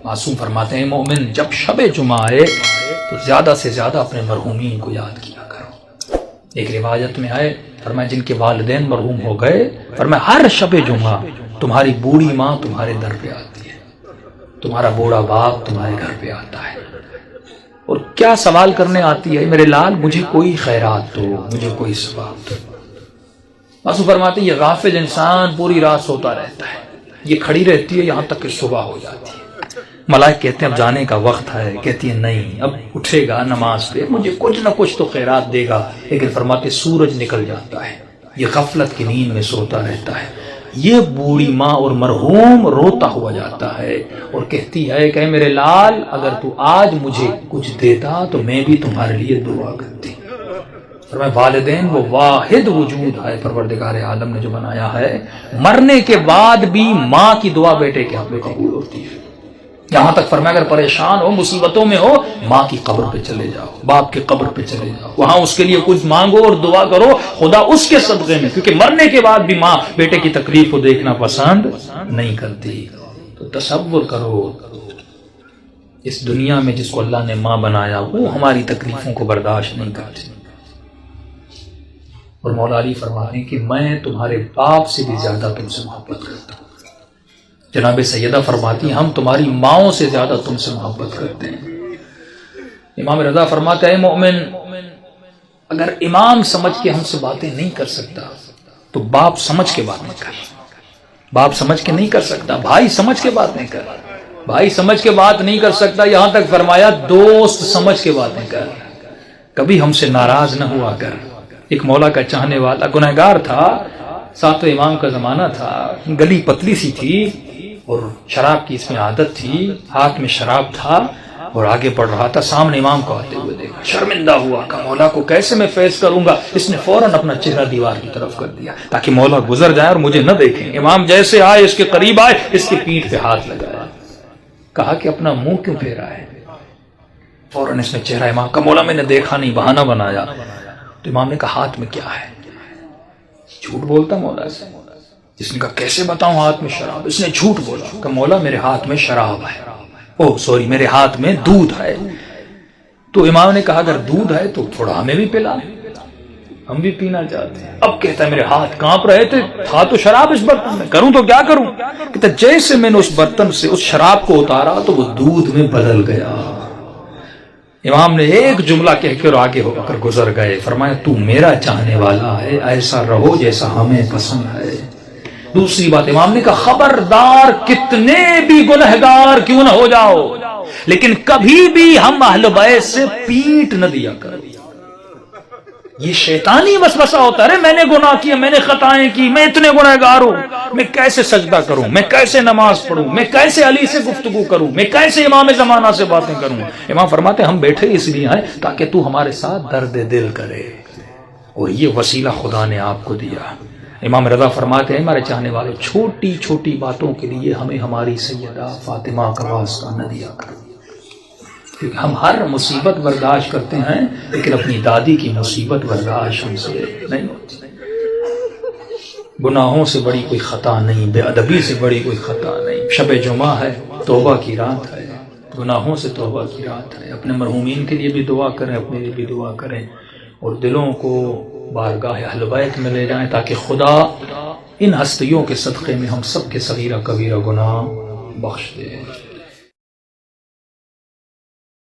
معصوم فرماتے ہیں مومن جب شب جمعہ آئے تو زیادہ سے زیادہ اپنے مرحومین کو یاد کیا کرو۔ ایک روایت میں آئے فرمایا جن کے والدین مرحوم ہو گئے، فرمایا ہر شب جمعہ تمہاری بوڑھی ماں تمہارے در پہ آتی ہے، تمہارا بوڑھا باپ تمہارے گھر پہ آتا ہے اور کیا سوال کرنے آتی ہے، میرے لال مجھے کوئی خیرات دو، مجھے کوئی ثواب دو۔ معصوم فرماتے ہیں یہ غافل انسان پوری رات سوتا رہتا ہے، یہ کھڑی رہتی ہے یہاں تک کہ صبح ہو جاتی ہے۔ ملائک کہتے ہیں اب جانے کا وقت ہے، کہتی ہے نہیں اب اٹھے گا نماز پہ، مجھے کچھ نہ کچھ تو خیرات دے گا، لیکن فرماتے سورج نکل جاتا ہے، یہ غفلت کی نیند میں سوتا رہتا ہے۔ یہ بوڑھی ماں اور مرحوم روتا ہوا جاتا ہے اور کہتی ہے کہ میرے لال اگر تو آج مجھے کچھ دیتا تو میں بھی تمہارے لیے دعا کرتی۔ فرمایا والدین وہ واحد وجود ہے پروردگار عالم نے جو بنایا ہے، مرنے کے بعد بھی ماں کی دعا بیٹے کے حق میں قبول ہوتی ہے۔ یہاں تک فرمایا اگر پریشان ہو مصیبتوں میں ہو ماں کی قبر پہ چلے جاؤ، باپ کی قبر پہ چلے جاؤ، وہاں اس کے لیے کچھ مانگو اور دعا کرو، خدا اس کے صدقے میں، کیونکہ مرنے کے بعد بھی ماں بیٹے کی تکلیف کو دیکھنا پسند نہیں کرتی۔ تو تصور کرو اس دنیا میں جس کو اللہ نے ماں بنایا وہ ہماری تکلیفوں کو برداشت نہیں کرتی، اور مولا علی فرماتے ہیں کہ میں تمہارے باپ سے بھی زیادہ تم سے محبت کرتا ہوں۔ جناب سیدہ فرماتی ہیں ہم تمہاری ماؤں سے زیادہ تم سے محبت کرتے ہیں۔ امام رضا فرماتا ہے مومن اگر امام سمجھ کے ہم سے باتیں نہیں کر سکتا تو باپ سمجھ کے بات نہیں کر، باپ سمجھ کے نہیں کر سکتا، بھائی سمجھ کے بات نہیں کر، بھائی سمجھ کے بات نہیں کر سکتا، یہاں تک فرمایا دوست سمجھ کے باتیں کر، کبھی ہم سے ناراض نہ ہوا کر۔ ایک مولا کا چاہنے والا گنہگار تھا، ساتویں امام کا زمانہ تھا، گلی پتلی سی تھی اور شراب کی اس میں عادت تھی، ہاتھ میں شراب تھا اور آگے بڑھ رہا تھا، سامنے امام کو آتے ہوئے دیکھا، شرمندہ ہوا کہ مولا کو کیسے میں فیس کروں گا، اس نے فوراً اپنا چہرہ دیوار کی طرف کر دیا تاکہ مولا گزر جائے اور مجھے نہ دیکھیں۔ امام جیسے آئے اس کے قریب آئے، اس کی پیٹھ پہ ہاتھ لگایا، کہا کہ اپنا منہ کیوں پھیرا ہے؟ فوراً اس نے چہرہ امام کا مولا میں نے دیکھا نہیں، بہانہ بنایا۔ تو امام نے کہا ہاتھ میں کیا ہے؟ جھوٹ بولتا مولا سے، جس نے کہا کیسے بتاؤں ہاتھ میں شراب؟ اس نے جھوٹ بولا کہ مولا میرے ہاتھ میں شراب ہے، میرے ہاتھ میں دودھ ہے۔ تو امام نے کہا اگر دودھ ہے تو تھوڑا ہمیں بھی پلا، ہم بھی پینا چاہتے ہیں۔ اب کہتا ہے میرے ہاتھ کانپ رہے تھے، تھا تو شراب اس برتن میں، کروں تو کیا کروں؟ کہتا جیسے میں نے اس برتن سے اس شراب کو اتارا تو وہ دودھ میں بدل گیا۔ امام نے ایک جملہ کہہ کر آگے ہو کر گزر گئے، فرمایا تو میرا چاہنے والا ہے، ایسا رہو جیسا ہمیں پسند ہے۔ دوسری بات امام نے کہا خبردار کتنے بھی گنہگار کیوں نہ ہو جاؤ لیکن کبھی بھی ہم اہل بیت سے پیٹ نہ دیا کرو۔ یہ شیطانی وسوسہ ہوتا ہے، میں نے گناہ کیا، میں نے خطائیں کی، میں اتنے گنہگار ہوں، میں کیسے سجدہ کروں، میں کیسے نماز پڑھوں، میں کیسے علی سے گفتگو کروں، میں کیسے امام زمانہ سے باتیں کروں۔ امام فرماتے ہم بیٹھے اس لیے ہیں تاکہ تو ہمارے ساتھ درد دل کرے، اور یہ وسیلہ خدا نے آپ کو دیا۔ امام رضا فرماتے ہیں ہمارے چاہنے والے چھوٹی چھوٹی باتوں کے لیے ہمیں ہماری سیدہ فاطمہ کا واسطہ نہ دیا کرو، کیونکہ ہم ہر مصیبت برداشت کرتے ہیں لیکن اپنی دادی کی مصیبت برداشت ہم سے نہیں ہوتی۔ گناہوں سے بڑی کوئی خطا نہیں، بے ادبی سے بڑی کوئی خطا نہیں۔ شب جمعہ ہے، توبہ کی رات ہے، گناہوں سے توبہ کی رات ہے۔ اپنے مرحومین کے لیے بھی دعا کریں، اپنے لیے بھی دعا کریں، اور دلوں کو بارگاہ اہل بیت میں لے جائیں تاکہ خدا ان ہستیوں کے صدقے میں ہم سب کے صغیرہ کبیرہ گناہ بخش دے۔